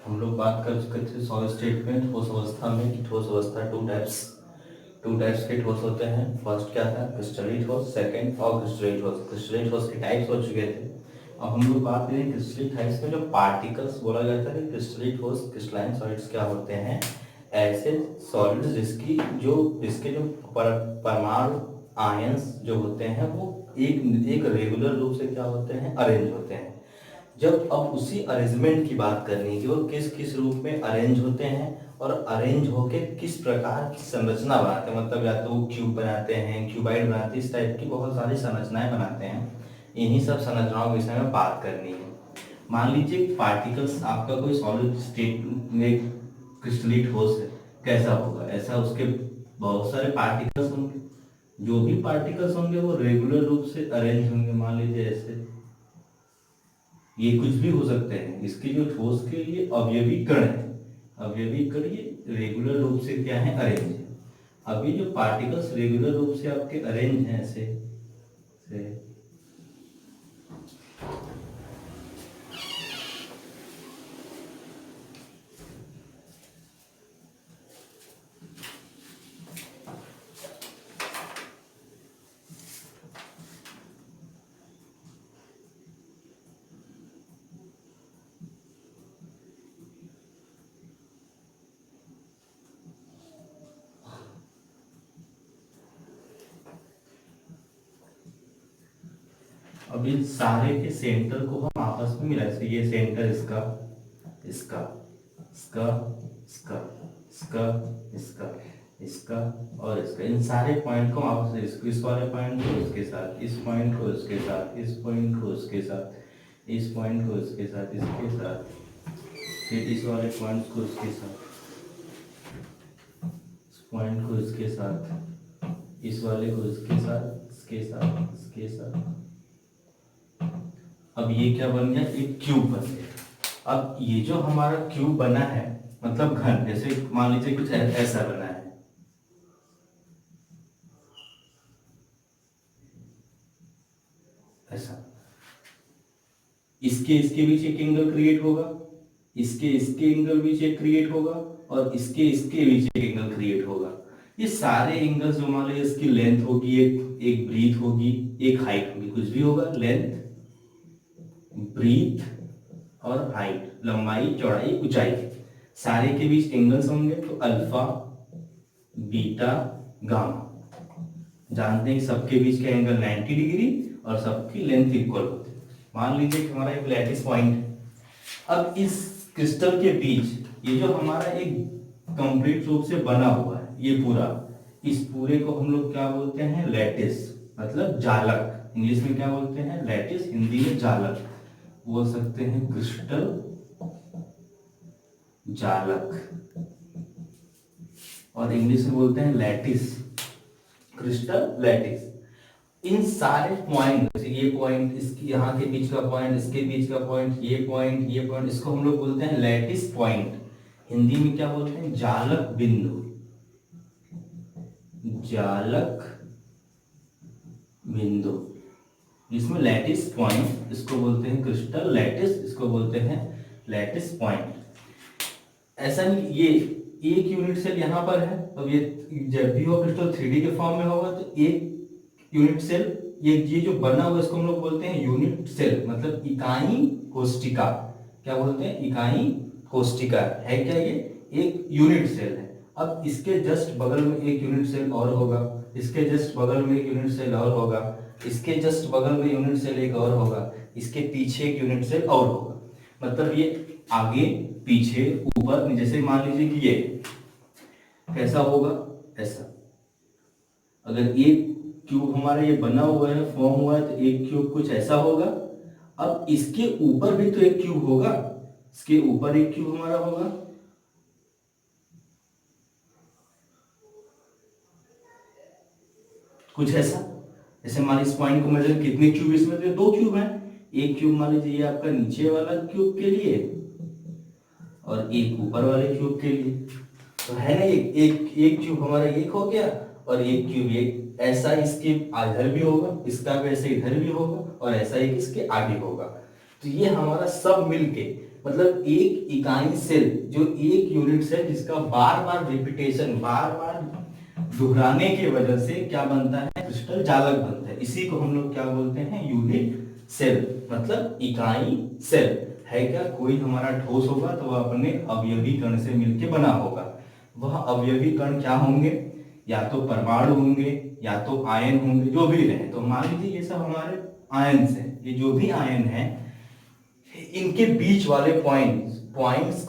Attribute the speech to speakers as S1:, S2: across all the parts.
S1: हम लोग बात कर चुके थे सॉलिड स्टेट में ठोस अवस्था में कि ठोस अवस्था टू टाइप्स के ठोस होते हैं। फर्स्ट क्या था, क्रिस्टलीय ठोस, सेकंड और क्रिस्टलीय ठोस। क्रिस्टलीय ठोस के टाइप्स हो चुके थे। अब हम लोग बात करें क्रिस्टलीय टाइप्स में जो पार्टिकल्स बोला जाता है कि क्रिस्टलीय ठोस क्रिस्टलाइन सॉलिड्स क्या होते हैं, ऐसे सॉलिड्स जिसके जो परमाणु आयंस जो होते हैं वो एक एक रेगुलर रूप से क्या होते हैं, अरेंज होते हैं। जब अब उसी अरेंजमेंट की बात करनी है कि वो किस किस रूप में अरेंज होते हैं और अरेंज होके किस प्रकार की संरचना बनाते हैं, मतलब या तो वो क्यूब बनाते हैं, क्यूबाइड बनाते हैं, इस टाइप की बहुत सारी संरचनाएं बनाते हैं। इन्हीं सब संरचनाओं के विषय में बात करनी है। मान लीजिए पार्टिकल्स, आपका कोई सॉलिड स्टेट में क्रिस्टलीय ठोस है, कैसा होगा, ऐसा उसके बहुत सारे पार्टिकल्स होंगे। जो भी पार्टिकल्स होंगे वो रेगुलर रूप से अरेंज होंगे। मान लीजिए ऐसे, ये कुछ भी हो सकते हैं। इसके जो ठोस के लिए अवयवी कण है, अवयवी कण ये रेगुलर रूप से क्या है, अरेंज है। अभी जो पार्टिकल्स रेगुलर रूप से आपके अरेंज हैं ऐसे से, अब इन सारे के सेंटर को हम आपस में मिला, ये सेंटर इसका इसका इसका इसका इसका इसका इसका और इसका, इन सारे पॉइंट को आपस में, इस वाले पॉइंट को इसके साथ, इस पॉइंट को इसके साथ, इस पॉइंट को इसके साथ, इस पॉइंट को इसके साथ, इसके साथ, फिर इस वाले पॉइंट को इसके साथ, इस पॉइंट को इसके साथ, इस वाले को इसके साथ, इसके साथ, इसके साथ। अब ये क्या बन गया, एक क्यूब बन गया। अब ये जो हमारा क्यूब बना है, मतलब घन, जैसे मान लीजिए कुछ ऐसा बना है, ऐसा, इसके इसके बीच एक एंगल क्रिएट होगा, इसके इसके एंगल बीच एक क्रिएट होगा, और इसके इसके बीच एक एंगल क्रिएट होगा। ये सारे एंगल्स जो मान लीजिए इसकी लेंथ होगी, एक ब्रीथ होगी, एक हाइट होगी, कुछ भी होगा, लेंथ, ब्रीथ और हाइट, लंबाई, चौड़ाई, ऊंचाई, सारे के बीच एंगल्स होंगे। तो अल्फा, बीटा, गामा, जानते हैं कि सबके बीच का एंगल 90 डिग्री और सबकी लेंथ इक्वल होती है। मान लीजिए कि हमारा एक लैटिस पॉइंट है। अब इस क्रिस्टल के बीच ये जो हमारा एक कंप्लीट रूप से बना हुआ है, ये पूरा, इस पूरे को हम लोग क्या बोलते हैं, लैटिस, मतलब जालक। इंग्लिश में क्या बोलते हैं, लैटिस, हिंदी में जालक बोल सकते हैं, क्रिस्टल जालक, और इंग्लिश में बोलते हैं लैटिस, क्रिस्टल लैटिस। इन सारे पॉइंट, जैसे ये पॉइंट, इसकी यहाँ के बीच का पॉइंट, इसके बीच का पॉइंट, ये पॉइंट, ये पॉइंट, इसको हम लोग बोलते हैं लैटिस पॉइंट। हिंदी में क्या बोलते हैं, जालक बिंदु, जालक बिंदु, जिसमें लैटिस पॉइंट, इसको बोलते हैं क्रिस्टल लैटिस, इसको बोलते हैं लैटिस पॉइंट। ऐसा नहीं, ये एक यूनिट सेल यहाँ पर है। अब ये जब भी हो क्रिस्टल 3D के फॉर्म में होगा तो एक यूनिट सेल, ये जो बना हुआ इसको हम लोग बोलते हैं यूनिट सेल, मतलब इकाई कोष्टिका। क्या बोलते हैं, इकाई कोष्टिका है क्या, ये एक यूनिट सेल है। अब इसके जस्ट बगल में एक यूनिट सेल और होगा, इसके जस्ट बगल में एक यूनिट सेल और होगा, इसके जस्ट बगल में यूनिट सेल एक और होगा, इसके पीछे एक यूनिट सेल और होगा। मतलब ये आगे पीछे ऊपर, जैसे मान लीजिए कि ये कैसा होगा, ऐसा। अगर एक क्यूब हमारा ये बना हुआ है, फॉर्म हुआ है, तो एक क्यूब कुछ ऐसा होगा। अब इसके ऊपर भी तो एक क्यूब होगा, इसके ऊपर एक क्यूब हमारा होगा, कुछ ऐसा। जैसे मान इस पॉइंट को मेजर, कितने क्यूब इसमें, तो 2 क्यूब हैं। एक क्यूब मान लीजिए ये आपका नीचे वाला क्यूब के लिए और एक ऊपर वाले क्यूब के लिए, तो है ना, एक क्यूब हमारा एक हो गया और एक क्यूब एक, ऐसा इसके इधर भी होगा, इसका वैसे इधर भी होगा और ऐसा एक इसके आगे होगा। तो ये हमारा सब मिलके मतलब एक इकाई सेल, जो एक यूनिट सेल जिसका बार बार रिपीटेशन, बार बार दोहराने की वजह से क्या बनता है, क्रिस्टल जालक बनता है। इसी को हम लोग क्या बोलते हैं, यूनिट सेल, मतलब इकाई सेल है। क्या कोई हमारा ठोस होगा तो वह अपने अवयवी कण से मिलकर बना होगा। वह अवयवी कण क्या होंगे, या तो परमाणु होंगे या तो आयन होंगे, जो भी रहे। तो मान लीजिए ये सब हमारे आयन है, ये जो भी आयन है इनके बीच वाले पॉइंट्स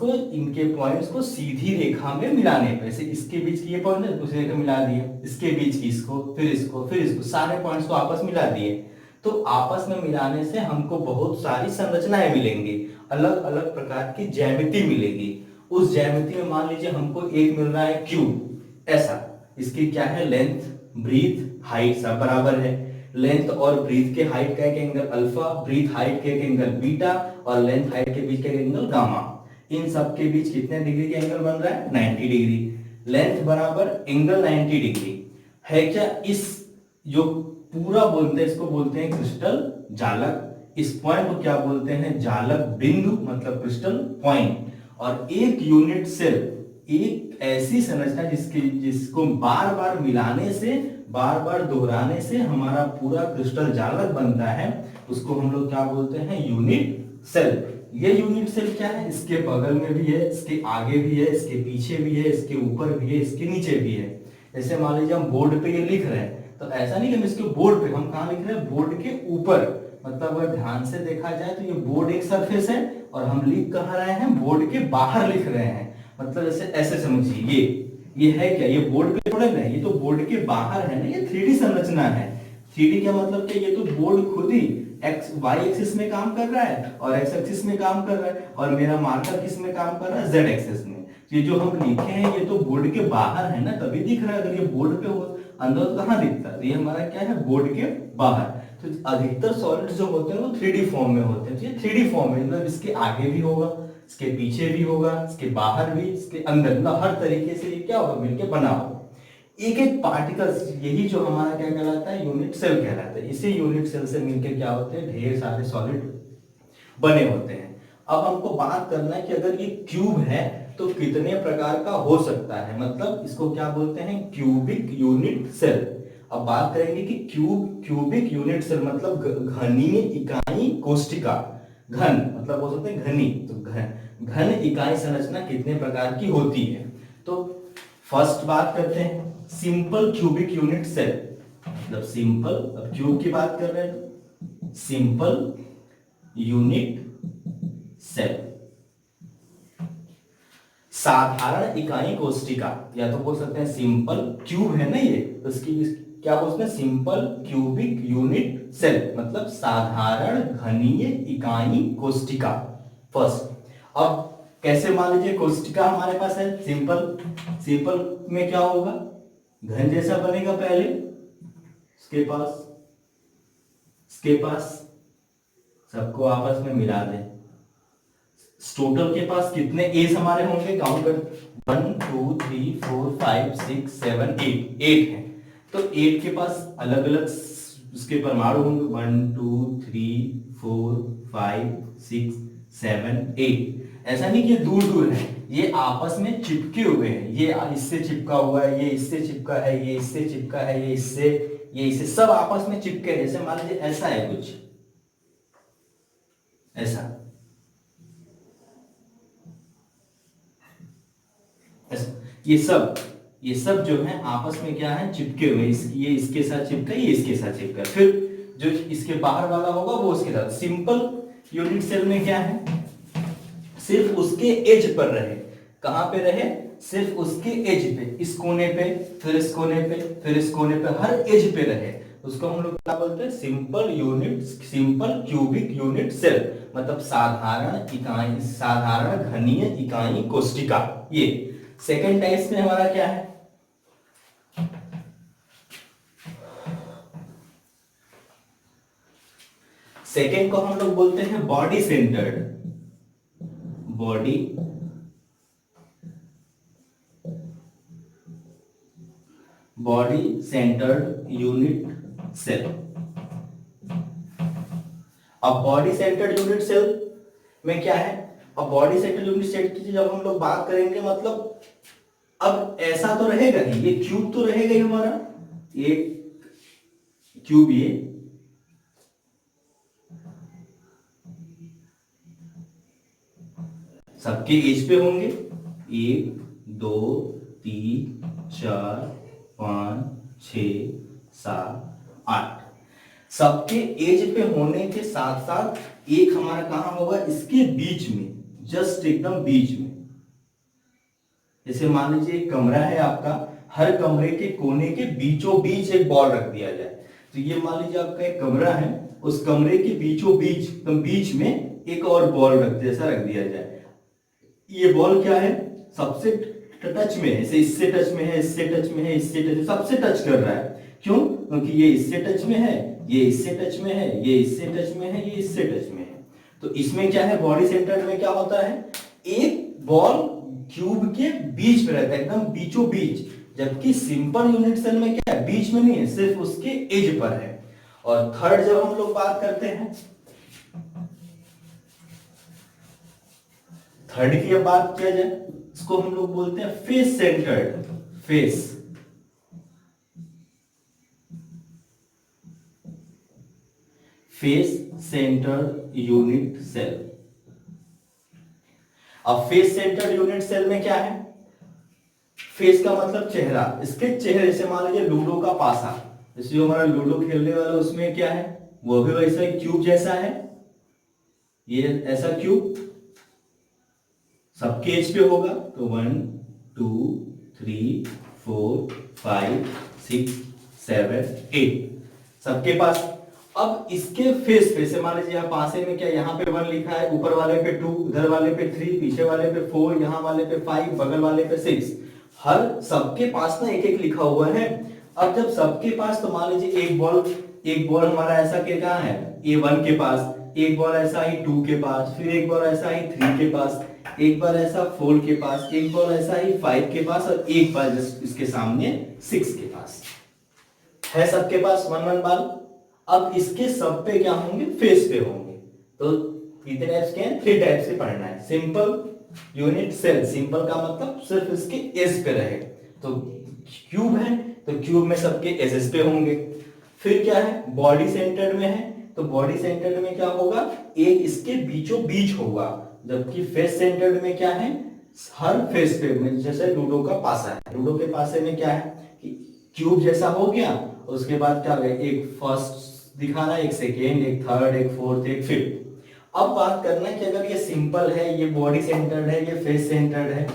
S1: को सीधी रेखा में मिलाने पे, जैसे इसके बीच की ये पॉइंट है, दूसरी रेखा मिला दिए, इसके बीच की इसको, फिर इसको, फिर इसको, सारे पॉइंट्स को आपस में मिला दिए। तो आपस में मिलाने से हमको बहुत सारी संरचनाएं मिलेंगी, अलग अलग प्रकार की ज्यामिति मिलेगी। उस ज्यामिति में मान लीजिए हमको एक मिल रहा है क्यूब, ऐसा, इसकी क्या है, लेंथ, ब्रीथ, हाइट सब बराबर है। लेंथ और ब्रीथ के हाइट का एक एंगल अल्फा, ब्रीथ हाइट के एक एंगल बीटा, और लेंथ हाइट के बीच का एंगल गामा। इन सब के बीच कितने डिग्री का एंगल बन रहा है, 90 डिग्री। लेंथ बराबर एंगल 90 डिग्री है। क्या इस जो पूरा बोलते हैं, इसको बोलते हैं क्रिस्टल जालक। इस पॉइंट को क्या बोलते हैं, जालक बिंदु, मतलब क्रिस्टल पॉइंट। और एक यूनिट सेल एक ऐसी संरचना जिसको बार बार मिलाने से, बार बार दोहराने से हमारा पूरा क्रिस्टल जालक बनता है, उसको हम लोग क्या बोलते हैं, यूनिट सेल। ये यूनिट सेल क्या है, इसके बगल में भी है, इसके आगे भी है, इसके पीछे भी है, इसके ऊपर भी है, इसके नीचे भी है। जैसे मान लीजिए हम बोर्ड पे ये लिख रहे हैं, तो ऐसा नहीं कि हम इसके बोर्ड पे, हम कहाँ लिख रहे हैं, बोर्ड के ऊपर। मतलब अगर ध्यान से देखा जाए तो ये बोर्ड एक सरफेस है, और हम लिख कहाँ रहे हैं, बोर्ड के बाहर लिख रहे हैं। मतलब जैसे ऐसे समझिए, ये है क्या, ये बोर्ड पे थोड़ा नहीं, ये तो बोर्ड के बाहर है ना, ये 3D संरचना है। 3D क्या मतलब कि ये तो बोर्ड खुद ही एक्स वाई एक्सिस में काम कर रहा है, और एक्स एक्सिस में काम कर रहा है, और मेरा मार्कर किस में काम कर रहा है, जेड एक्सिस में। ये जो हम लिखे हैं ये तो बोर्ड के बाहर है ना, तभी दिख रहा है। अगर ये बोर्ड पे हो, अंदर तो कहाँ दिखता है। ये हमारा क्या है, बोर्ड के बाहर। तो अधिकतर सॉलिड्स जो होते हैं वो 3D फॉर्म में होते हैं। तो ये 3D फॉर्म में, मतलब इसके आगे भी होगा, इसके पीछे भी होगा, इसके बाहर भी, इसके अंदर, मतलब हर तरीके से ये क्या होगा, मिलके बना होगा। एक एक पार्टिकल्स, यही जो हमारा क्या कहलाता है, यूनिट सेल कहलाता है। इसी यूनिट सेल से मिलके क्या होते हैं, ढेर सारे सॉलिड बने होते हैं। अब हमको बात करना है कि अगर ये क्यूब है तो कितने प्रकार का हो सकता है, मतलब इसको क्या बोलते हैं, क्यूबिक यूनिट सेल। अब बात करेंगे कि क्यूबिक यूनिट सेल मतलब घनीय इकाई कोष्टिका। घन मतलब हो सकते हैं घनी, तो घन इकाई संरचना कितने प्रकार की होती है। तो फर्स्ट बात करते हैं सिंपल क्यूबिक यूनिट सेल, मतलब सिंपल, अब क्यूब की बात कर रहे हैं तो सिंपल यूनिट सेल, साधारण इकाई कोष्टिका, या तो बोल सकते हैं सिंपल क्यूब है ना ये, तो इसकी क्या बोलते हैं, सिंपल क्यूबिक यूनिट सेल, मतलब साधारण घनीय इकाई कोष्टिका। फर्स्ट, अब कैसे, मान लीजिए कोष्टिका हमारे पास है, सिंपल में क्या होगा, घन जैसा बनेगा पहले, इसके पास सबको आपस में मिला दें। टोटल के पास कितने एज हमारे होंगे, काउंट कर, 1 2 3 4 5 6 7 8 है। तो 8 के पास अलग अलग उसके परमाणु होंगे, 1 2 3 4 5 6 7 8। ऐसा नहीं कि दूर दूर है, ये आपस में चिपके हुए हैं। ये इससे चिपका हुआ है, ये इससे चिपका है, ये इससे चिपका है, ये इससे सब आपस में चिपके हैं। जैसे मान लीजिए ऐसा है कुछ, ऐसा ये सब जो है आपस में क्या है, चिपके हुए। ये इसके साथ चिपका, ये इसके साथ चिपका, फिर जो इसके बाहर वाला होगा वो उसके साथ। सिंपल यूनिट सेल में क्या है, सिर्फ उसके एज पर रहे। कहां पे रहे, सिर्फ उसके एज पे, इस कोने पे, फिर इस कोने पे, फिर इस कोने पे, हर एज पे रहे। उसको हम लोग क्या बोलते हैं, सिंपल क्यूबिक यूनिट सेल, मतलब साधारण घनीय इकाई कोष्टिका। ये सेकेंड टाइप में हमारा क्या है, सेकेंड को हम लोग बोलते हैं बॉडी सेंटर्ड यूनिट सेल। अब बॉडी सेंटर्ड यूनिट सेल में क्या है, अब बॉडी सेंटर यूनिट सेल की जब हम लोग बात करेंगे, मतलब अब ऐसा तो रहेगा ही, ये क्यूब तो रहेगा ही हमारा, एक क्यूब ये, सबके एज पे होंगे 1 2 3 4 5 6 7 8, सबके एज पे होने के साथ साथ एक हमारा कहां होगा, इसके बीच में, जस्ट एकदम बीच में। जैसे मान लीजिए एक कमरा है आपका, हर कमरे के कोने के बीचों बीच एक बॉल रख दिया जाए, तो ये मान लीजिए आपका एक कमरा है, उस कमरे के बीचों बीच, तो बीच में एक और बॉल जैसा रख दिया जाए। ये बॉल क्या है, सबसे टच में है, इससे टच में है, इससे टच में है, इससे टच में, सबसे टच कर रहा है। क्यों? क्योंकि ये इससे टच में है, ये इससे टच में है, ये इससे टच में है, ये इससे टच में है। तो इसमें क्या है, बॉडी सेंटर में क्या होता है, एक बॉल क्यूब के बीच में रहता है, एकदम बीचों बीच। जबकि सिंपल यूनिट सेल में क्या है, बीच में नहीं है, सिर्फ उसके एज पर है। और थर्ड जब हम लोग बात करते हैं, थर्ड की अब बात किया जाए, इसको हम लोग बोलते हैं face centred, face face centred unit cell. अब फेस सेंटर्ड यूनिट सेल में क्या है, फेस का मतलब चेहरा, इसके चेहरे से मान लीजिए लूडो का पासा, जैसे हमारा लूडो खेलने वाला उसमें क्या है, वो भी वैसा ही क्यूब जैसा है, ये ऐसा क्यूब सबके एज पे होगा, तो 1 2 3 4 5 6 7 8 सबके पास। अब इसके फेस पे से मान लीजिए यहाँ पासे में क्या, यहाँ पे 1 लिखा है, ऊपर वाले पे 2, इधर वाले पे 3, पीछे वाले पे 4, यहाँ वाले पे 5, बगल वाले पे 6, हर सबके पास ना एक एक लिखा हुआ है। अब जब सबके पास, तो मान लीजिए एक बॉल हमारा ऐसा के कहाँ है, A1 के पास, एक बॉल ऐसा ही 2 के पास, फिर एक बॉल ऐसा ही 3 के पास, एक बार ऐसा 4 के पास, एक बॉल ऐसा ही 5 के पास, और एक बार इसके सामने 6 के पास है, सबके पास 1 1 बॉल। अब इसके सब पे क्या होंगे, फेस पे होंगे। तो कितने टाइप्स के हैं, 3 टाइप्स से पढ़ना है। सिंपल यूनिट सेल, सिंपल का मतलब सिर्फ इसके एज पे रहे, तो क्यूब है, तो क्यूब में सबके एजेस पे होंगे। फिर क्या है, बॉडी सेंटर्ड में है, तो बॉडी सेंटर्ड में क्या होगा, एक इसके बीचों बीच होगा। जबकि फेस सेंटर्ड में क्या है, हर फेस पे में, जैसे लूडो का पासा है, लूडो के पासे में क्या है कि क्यूब जैसा हो गया, उसके बाद क्या होगा, एक फर्स्ट दिखाना, एक सेकेंड, एक थर्ड, एक फोर्थ, एक फिफ्थ। अब बात करना है कि अगर ये सिंपल है, ये बॉडी सेंटर्ड है, ये फेस सेंटर्ड है,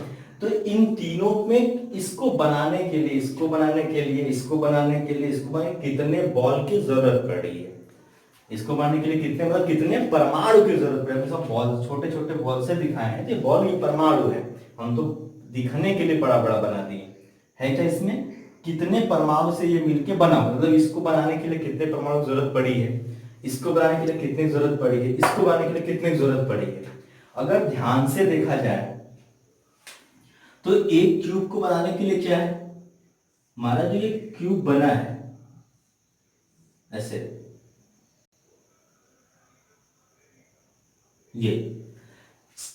S1: तो इन तीनों में इसको बनाने के लिए, इसको बनाने के लिए, इसको बनाने के लिए, इसको बनाने कितने बॉल की जरूरत पड़ी है, इसको बनाने के लिए कितने, मतलब कितने परमाणु की जरूरत पड़ी है। सब बॉल छोटे छोटे बॉल से दिखाए हैं, ये बॉल ये परमाणु है, हम तो दिखने के लिए बड़ा बड़ा बना दिए है। क्या इसमें कितने परमाणु से ये मिलके बना, मतलब इसको बनाने के लिए कितने परमाणु की जरूरत पड़ी है, इसको बनाने के लिए कितनी जरूरत पड़ी है, इसको बनाने के लिए कितनी जरूरत पड़ी है। अगर ध्यान से देखा जाए तो एक क्यूब को बनाने के लिए क्या है, हमारा जो ये क्यूब बना है ऐसे, ये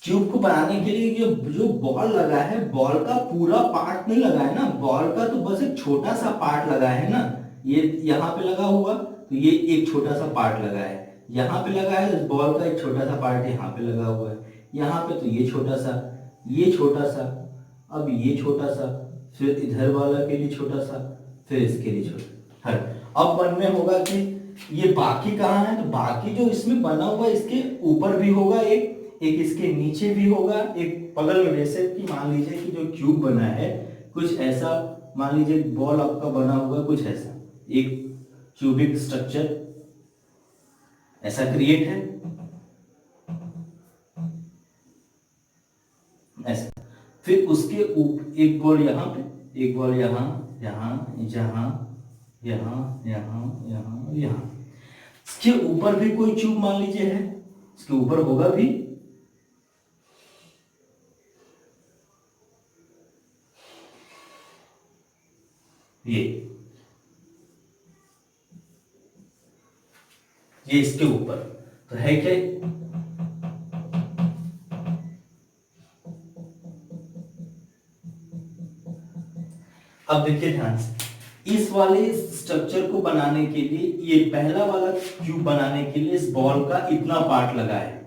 S1: क्यूब को बनाने के लिए ये जो बॉल लगा है, बॉल का पूरा पार्ट नहीं लगा है ना, बॉल का तो बस एक छोटा सा पार्ट लगा है ना, ये यहाँ पे लगा हुआ, तो ये एक छोटा सा पार्ट लगा है, यहाँ पे लगा है बॉल का एक छोटा सा पार्ट, यहाँ पे लगा हुआ है, यहाँ पे तो ये छोटा सा, ये छोटा सा, अब ये छोटा सा, फिर इधर वाला के लिए छोटा सा, फिर इसके लिए छोटा। हर अब मन में होगा कि ये बाकी कहाँ है, तो बाकी जो इसमें बना हुआ इसके ऊपर भी होगा एक इसके नीचे भी होगा, एक बगल में। जैसे कि मान लीजिए कि जो क्यूब बना है कुछ ऐसा, मान लीजिए बॉल आपका बना हुआ कुछ ऐसा, एक क्यूबिक स्ट्रक्चर ऐसा क्रिएट है ऐसा। फिर उसके ऊपर एक बॉल यहाँ पे, एक बॉल यहाँ, यहाँ, यहाँ, यहाँ, यहाँ, यहाँ, यहाँ। इसके ऊपर भी कोई क्यूब मान लीजिए है, इसके ऊपर होगा भी, ये इसके ऊपर तो है क्या, अब देखिए ध्यान से, इस वाले स्ट्रक्चर को बनाने के लिए, ये पहला वाला क्यूब बनाने के लिए इस बॉल का इतना पार्ट लगा है,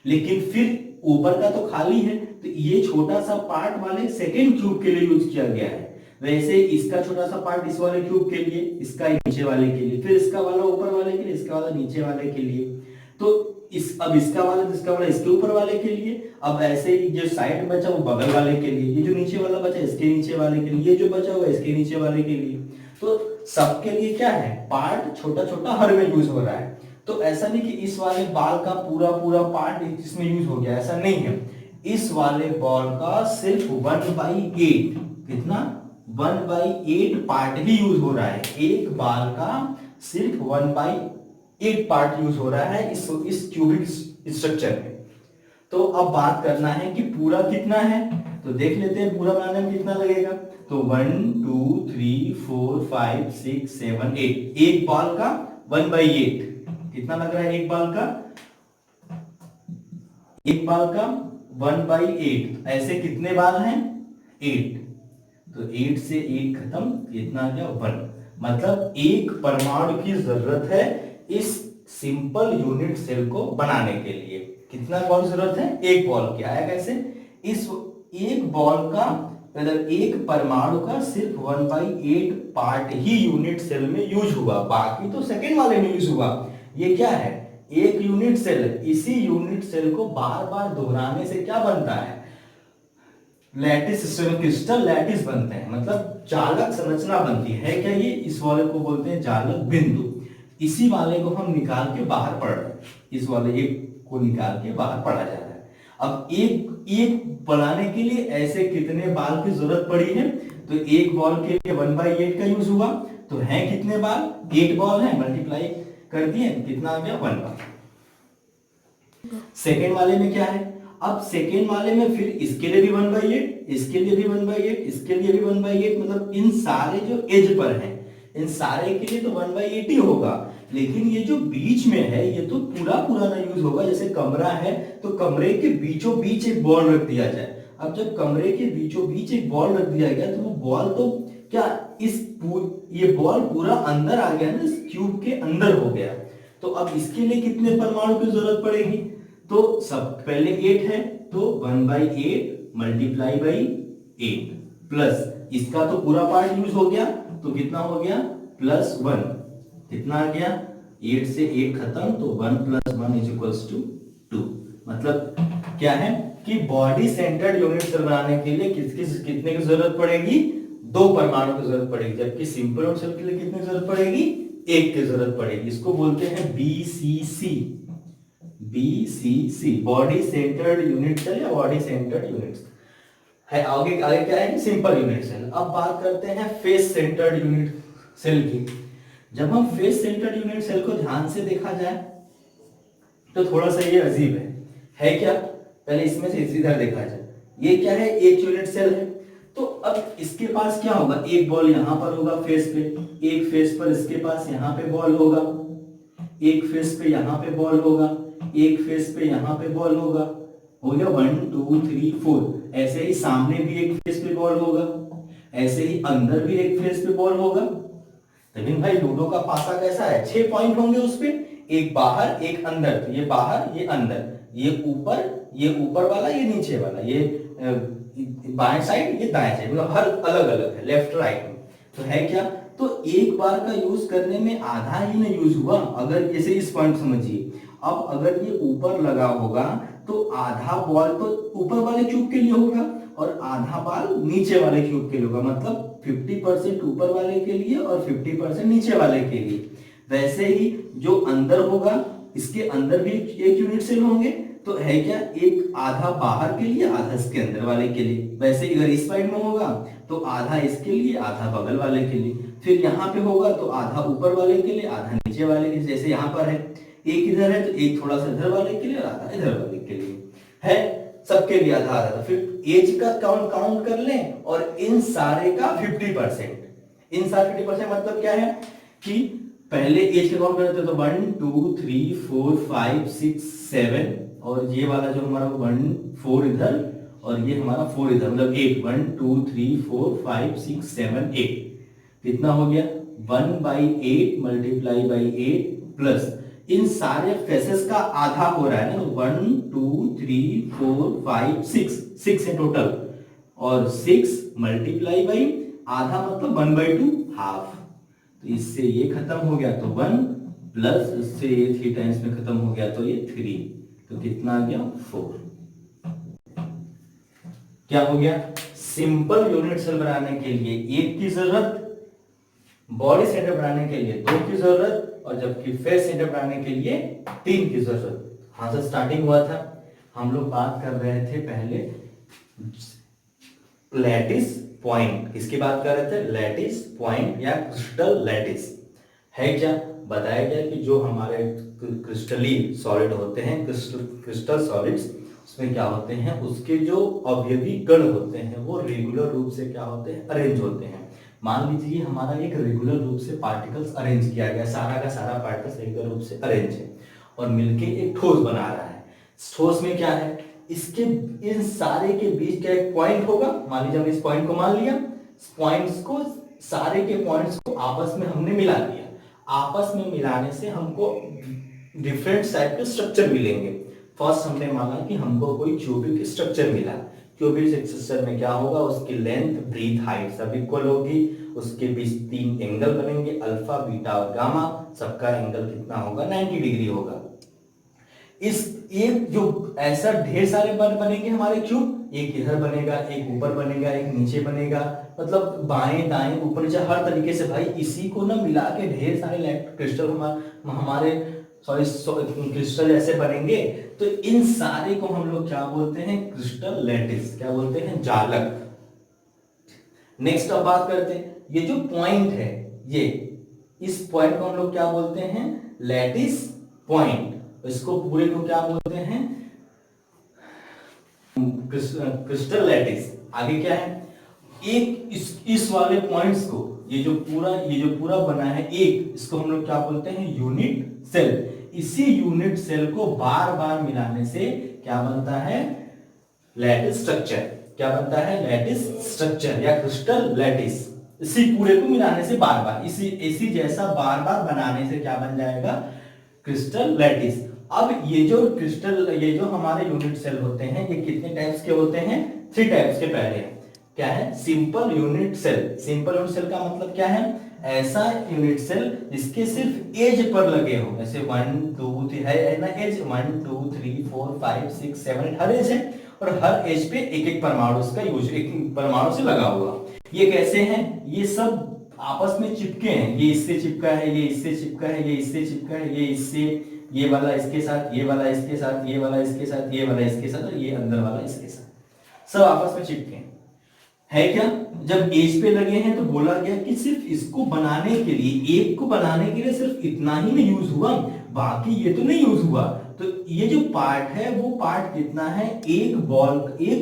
S1: लेकिन फिर ऊपर का तो खाली है, तो ये छोटा सा पार्ट वाले सेकेंड क्यूब के लिए यूज किया गया है। वैसे इसका छोटा सा पार्ट इस वाले क्यूब के लिए, इसका नीचे वाले के लिए, फिर इसका वाला ऊपर वाले के लिए, इसका वाला नीचे वाले के लिए। तो अब इसका वाला इसके ऊपर वाले के लिए। अब ऐसे ही जो साइड बचा वो बगल वाले के लिए, ये जो नीचे वाला बचा इसके नीचे वाले के लिए, ये जो बचा हुआ इसके नीचे वाले के लिए। तो सबके लिए क्या है, पार्ट छोटा छोटा हर में यूज हो रहा है। तो ऐसा नहीं कि इस वाले बाल का पूरा पूरा पार्ट इसमें यूज हो गया, ऐसा नहीं है। इस वाले बॉल का सिर्फ 1/8, कितना 1/8 पार्ट ही यूज हो रहा है। एक बाल का सिर्फ 1/8 पार्ट यूज हो रहा है इस क्यूबिक स्ट्रक्चर में। तो अब बात करना है कि पूरा कितना है, तो देख लेते हैं पूरा बनाने में कितना लगेगा। तो 1 2 3 4 5 6 7 8, एक बाल का 1/8 कितना लग रहा है, एक बाल का 1/8। ऐसे कितने बाल हैं, 8। तो 8 से 8 खत्म, कितना आ गया 1। मतलब एक परमाणु की जरूरत है इस सिंपल यूनिट सेल को बनाने के लिए। कितना बॉल की जरूरत है, एक बॉल की। आया कैसे, इस एक बॉल का मतलब एक परमाणु का सिर्फ 1/8 पार्ट ही यूनिट सेल में यूज हुआ, बाकी तो सेकेंड वाले में यूज हुआ। ये क्या है, एक यूनिट सेल। इसी यूनिट सेल को बार बार दोहराने से क्या बनता है, लैटिस सिस्टम, क्रिस्टल लैटिस बनते हैं, मतलब जालक संरचना बनती है। क्या ये, इस वाले को बोलते हैं जालक बिंदु। इसी वाले को हम निकाल के बाहर पढ़ रहे हैं, इस वाले एक को निकाल के बाहर पढ़ा जा रहा है। अब एक बनाने के लिए ऐसे कितने बाल की जरूरत पड़ी है, तो एक बॉल के लिए 1/8 का यूज हुआ। तो है कितने बाल, 8 बॉल है, मल्टीप्लाई कर दिए, कितना आ गया 1 बाल। सेकेंड वाले में क्या है, अब सेकेंड वाले में फिर इसके लिए भी 1/8, इसके लिए भी 1/8, इसके लिए भी 1/8, मतलब इन सारे जो एज पर हैं इन सारे के लिए तो 1/8 ही होगा। लेकिन ये जो बीच में है ये तो पूरा पूरा ना यूज होगा। जैसे कमरा है तो कमरे के बीचों बीच एक बॉल रख दिया जाए। अब जब कमरे के बीचों बीच एक बॉल रख दिया गया तो वो बॉल तो क्या ये बॉल पूरा अंदर आ गया ना, इस क्यूब के अंदर हो गया। तो अब इसके लिए कितने परमाणु की जरूरत पड़ेगी, तो सब पहले 8 है तो 1/8 मल्टीप्लाई बाई 8 प्लस इसका तो पूरा पार्ट यूज हो गया, तो कितना हो गया +1, कितना आ गया 8 से 8 खत्म, तो 1 + 1 = 2। मतलब क्या है कि बॉडी सेंटर्ड यूनिट सेल बनाने के लिए कितने की जरूरत पड़ेगी, 2 परमाणु की जरूरत पड़ेगी। जबकि सिंपल यूनिट सेल के लिए कितनी जरूरत पड़ेगी, 1 की जरूरत पड़ेगी। इसको बोलते हैं BCC, body centred unit cell या बॉडी सेंटर्ड यूनिट है। आगे आगे क्या है, सिंपल यूनिट सेल। अब बात करते हैं फेस सेंटर्ड यूनिट सेल की। जब हम फेस सेंटर्ड यूनिट सेल को ध्यान से देखा जाए तो थोड़ा सा ये अजीब है क्या, पहले इसमें से इधर देखा जाए। ये क्या है, एक यूनिट सेल है। तो अब इसके पास क्या होगा, एक बॉल यहां पर होगा फेस पे, एक फेस पर इसके पास यहां पे बॉल होगा, एक फेस पे यहां पे बॉल होगा, एक फेस पे यहां पे बॉल होगा। हो गया 1 2 3 4। ऐसे ही सामने भी एक फेस पे बॉल होगा, ऐसे ही अंदर भी एक फेस पे बॉल होगा। लेकिन भाई लूडो का पासा कैसा है, 6 पॉइंट होंगे उस पे, एक बाहर एक अंदर। तो ये बाहर ये अंदर, ये ऊपर वाला ये नीचे वाला, ये बाएं साइड ये दाएं साइड, मतलब हर अलग अलग है, लेफ्ट राइट में। तो है क्या, तो एक बार का यूज करने में आधा ही ना यूज हुआ। अगर जैसे इस पॉइंट समझिए, अब अगर ये ऊपर लगा होगा तो आधा बॉल तो ऊपर वाले क्यूब के लिए होगा और आधा बॉल नीचे वाले क्यूब के लिए होगा। मतलब 50% ऊपर वाले के लिए और 50% नीचे वाले के लिए। वैसे ही जो अंदर होगा इसके अंदर भी एक यूनिट सेल होंगे। तो है क्या, एक आधा बाहर के लिए आधा इसके अंदर वाले के लिए। वैसे अगर इस साइड में होगा तो आधा इसके लिए आधा बगल वाले के लिए। फिर यहाँ पे होगा तो आधा ऊपर वाले के लिए आधा नीचे वाले के लिए। जैसे यहाँ पर है, एक इधर है तो एक थोड़ा सा इधर वाले के लिए और आधा इधर वाले के लिए है, सबके लिए आधा आधा। फिर एज का काउंट कर लें और इन सारे का 50%। इन सारे 50% मतलब क्या है कि पहले एज का काउंट करते तो 1 2 3 4 5 6 7 और ये वाला जो हमारा 1 4 इधर और ये हमारा 4 इधर, मतलब 8, 1 2 3 4 5 6 7 8, कितना हो गया 1/8 मल्टीप्लाई बाई 8 प्लस इन सारे फेसेस का आधा हो रहा है ना, 1 2 3 4 5 6 है टोटल, और 6 मल्टीप्लाई बाई आधा मतलब 1/2 हाफ, तो इससे ये खत्म हो गया तो 1 प्लस इससे ये 3 टाइम्स में खत्म हो गया तो ये 3, तो कितना आ गया 4। क्या हो गया, सिंपल यूनिट सेल बनाने के लिए 1 की जरूरत, बॉडी सेंटर बनाने के लिए 2 की जरूरत, और जबकि फेस सेंटर बनाने के लिए 3 की जरूरत। हाँ से स्टार्टिंग हुआ था, हम लोग बात कर रहे थे पहले लैटिस पॉइंट, किसकी बात कर रहे थे, लैटिस पॉइंट या क्रिस्टल लैटिस है क्या, बताया गया कि जो हमारे क्रिस्टली सॉलिड होते हैं, क्रिस्टल सॉलिड्स, उसमें क्या होते हैं, उसके जो अवयवी कण होते हैं वो रेगुलर रूप से क्या होते हैं, अरेंज होते हैं। मान लीजिए हमारा एक रेगुलर रूप से पार्टिकल्स अरेंज किया गया, सारा का सारा पार्टिकल्स रेगुलर रूप से अरेंज है और मिलके एक ठोस बना रहा है। ठोस में क्या है, इसके इन सारे के बीच क्या एक पॉइंट होगा, मान लीजिए हमने इस पॉइंट को मान लिया, पॉइंट्स को, सारे के पॉइंट्स को आपस में हमने मिला दिया, आपस में मिलाने से हमको डिफरेंट टाइप के स्ट्रक्चर मिलेंगे। फर्स्ट हमने माना कि हमको कोई क्यूबिक स्ट्रक्चर मिला, क्यूबिक स्ट्रक्चर में क्या होगा, उसकी लेंथ ब्रीथ हाइट सब इक्वल होगी, उसके बीच 3 एंगल बनेंगे, अल्फा बीटा और गामा, सबका एंगल कितना होगा 90 डिग्री होगा। इस एक जो ऐसा ढेर सारे बनेंगे हमारे क्यूब, एक इधर बनेगा, एक ऊपर बनेगा, एक नीचे बनेगा, मतलब बाएं दाएं ऊपर नीचे हर तरीके से भाई इसी को ना मिला के ढेर सारे क्रिस्टल हमारे क्रिस्टल ऐसे बनेंगे। तो इन सारे को हम लोग क्या बोलते हैं, क्रिस्टल लैटिस, क्या बोलते हैं, जालक। नेक्स्ट अब बात करते हैं, ये जो पॉइंट है, ये इस पॉइंट को हम लोग क्या बोलते हैं, लैटिस पॉइंट, इसको पूरे को क्या बोलते हैं, क्रिस्टल लैटिस। आगे क्या है, एक इस वाले पॉइंट्स को, ये जो पूरा बना है एक, इसको हम लोग क्या बोलते हैं, यूनिट सेल। इसी यूनिट सेल को बार बार मिलाने से क्या बनता है, लैटिस स्ट्रक्चर। क्या बनता है, लैटिस स्ट्रक्चर या क्रिस्टल लैटिस। इसी पूरे को मिलाने से बार बार इसी जैसा बार बार बनाने से क्या बन जाएगा, क्रिस्टल लैटिस। अब ये जो हमारे यूनिट सेल होते हैं, ये कितने टाइप्स के होते हैं, 3 टाइप्स के पहले क्या है, simple unit cell. Simple unit cell का मतलब क्या है, ऐसा यूनिट सेल जिसके सिर्फ एज पर लगे हो, जैसे 1 2 3 है ना एज, 1 2 3 4 5 6 7 8 हर एज है, और हर एज पे एक एक परमाणु उसका यूज, एक परमाणु से लगा हुआ। ये कैसे हैं, ये सब आपस में चिपके हैं, ये इससे चिपका है, ये इससे चिपका है, ये इससे चिपका है, ये इससे, ये वाला इसके साथ, ये वाला इसके साथ, ये वाला इसके साथ, ये वाला इसके साथ, और ये अंदर वाला इसके साथ, सब आपस में चिपके है क्या। जब एज पे लगे हैं तो बोला गया कि सिर्फ इसको बनाने के लिए, एक को बनाने के लिए सिर्फ इतना ही नहीं यूज हुआ, बाकी ये तो नहीं यूज हुआ। तो ये जो पार्ट है वो पार्ट कितना है, एक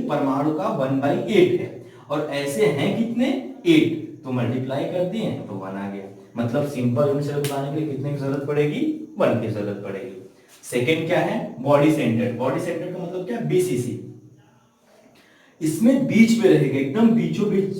S1: परमाणु का 1/8 है, और ऐसे हैं कितने 8, तो मल्टीप्लाई कर दिए तो 1 आ गया। मतलब सिंपल यूनिट सेल बनाने के लिए कितने की जरूरत पड़ेगी, 1 की जरूरत पड़ेगी। सेकेंड क्या है, बॉडी सेंटर। बॉडी सेंटर का मतलब क्या, BCC। इसमें बीच में रहेगा, एकदम बीचों बीच,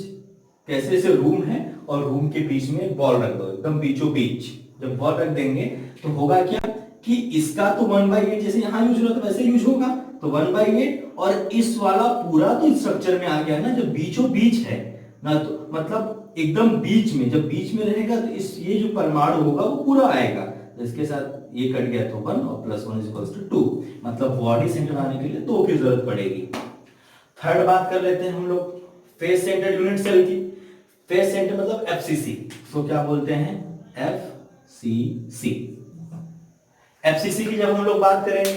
S1: कैसे जैसे रूम है और रूम के बीच में बॉल रख दो, एकदम बीचों बीच जब बॉल रख देंगे तो होगा क्या कि इसका तो 1/8 जैसे यहाँ यूज होगा तो वैसे यूज होगा, तो 1/8, और इस वाला पूरा तो स्ट्रक्चर में आ गया ना, जब बीचों बीच है ना, तो मतलब एकदम बीच में, जब बीच में रहेगा तो ये जो परमाणु होगा वो पूरा आएगा, जिसके साथ ये कट गया तो 1 और +1 = 2, मतलब बॉडी सेंटर आने के लिए 2 की जरूरत पड़ेगी। थर्ड बात कर लेते हैं हम लोग फेस सेंटर यूनिट सेल की। फेस सेंटर मतलब FCC, तो क्या बोलते हैं, FCC। FCC की जब हम लोग बात करेंगे,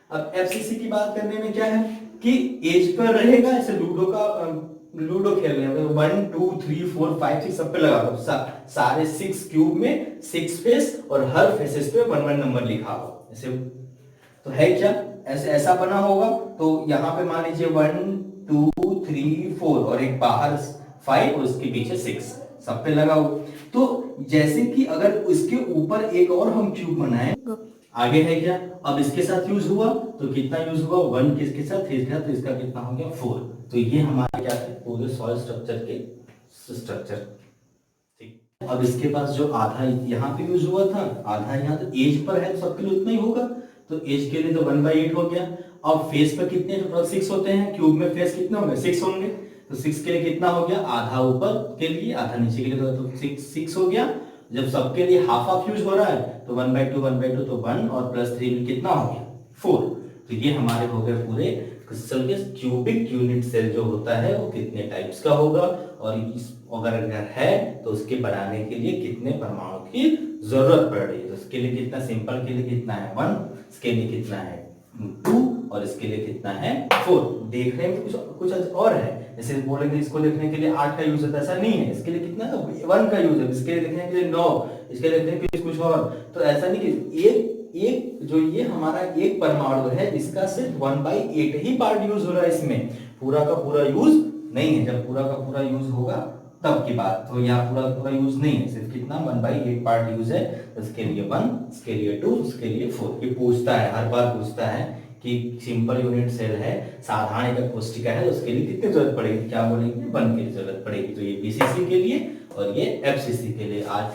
S1: अब FCC की बात करने में क्या है कि एज पर रहेगा, ऐसे लूडो खेल रहे हैं, 1 2 3 4 5 6 सब पे लगा दो, सारे 6 क्यूब में 6 फेस, और हर फेसेस पे 1 नंबर लिखा हो, ऐसे तो है क्या, ऐसा बना होगा। तो यहाँ पे मान लीजिए 1 2 3 4 और एक बाहर 5 और उसके पीछे 6 सब पे लगा हो। तो जैसे कि अगर उसके ऊपर एक और हम क्यूब बनाएं, आगे है क्या, अब इसके साथ यूज हुआ तो कितना यूज हुआ, 1 किसके साथ, 3 के साथ, तो इसका कितना हो गया 4। तो ये हमारे क्या थे पूरे सॉइल स्ट्रक्चर के स्ट्रक्चर। ठीक, अब इसके पास जो आधा यहाँ पे यूज हुआ था, आधा यहाँ तो एज पर है तो सबके लिए उतना ही होगा, तो एज के लिए तो 1/8 हो गया। अब फेस पर कितने टोटल 6 होते हैं, क्यूब में फेस कितने होंगे 6 होंगे, तो 6 के लिए कितना हो गया, आधा ऊपर के लिए आधा नीचे के लिए, तो 6 हो गया। जब सबके लिए हाफ हाफ यूज हो रहा है तो 1/2 तो 1 और +3 में कितना हो गया 4। तो ये हमारे हो गए पूरे क्रिस्टल के क्यूबिक यूनिट सेल जो होता है वो कितने टाइप्स का होगा, और इस अगर है तो उसके बनाने के लिए कितने परमाणु की जरूरत पड़ रही है। तो इसके लिए कितना, सिंपल के लिए कितना है 1, इसके लिए कितना है 2 और इसके लिए कितना है 4। देखने में कुछ और है, जैसे बोलेंगे इसको लिखने के लिए 8 का यूज होता है, ऐसा नहीं है। इसके लिए कितना 1 का यूज है, इसके लिए लिखने के लिए 9, इसके लिए लिखने के लिए कुछ और। तो ऐसा नहीं कि एक जो ये हमारा एक परमाणु है इसका सिर्फ 1/8 ही पार्ट यूज हो रहा है, इसमें पूरा का पूरा यूज नहीं है। जब पूरा का पूरा यूज होगा तब की बात, तो यहाँ पूरा का पूरा यूज नहीं है, सिर्फ कितना 1/8 पार्ट यूज है। इसके लिए 1, इसके लिए 2, इसके लिए 4। ये पूछता है, हर बार पूछता है कि सिंपल यूनिट सेल है, साधारण एकक कोशिका है, तो उसके लिए कितनी जरूरत पड़ेगी, क्या बोलेंगे 1 की जरूरत पड़ेगी। तो ये बीसीसी के लिए और ये एफसीसी के लिए। आज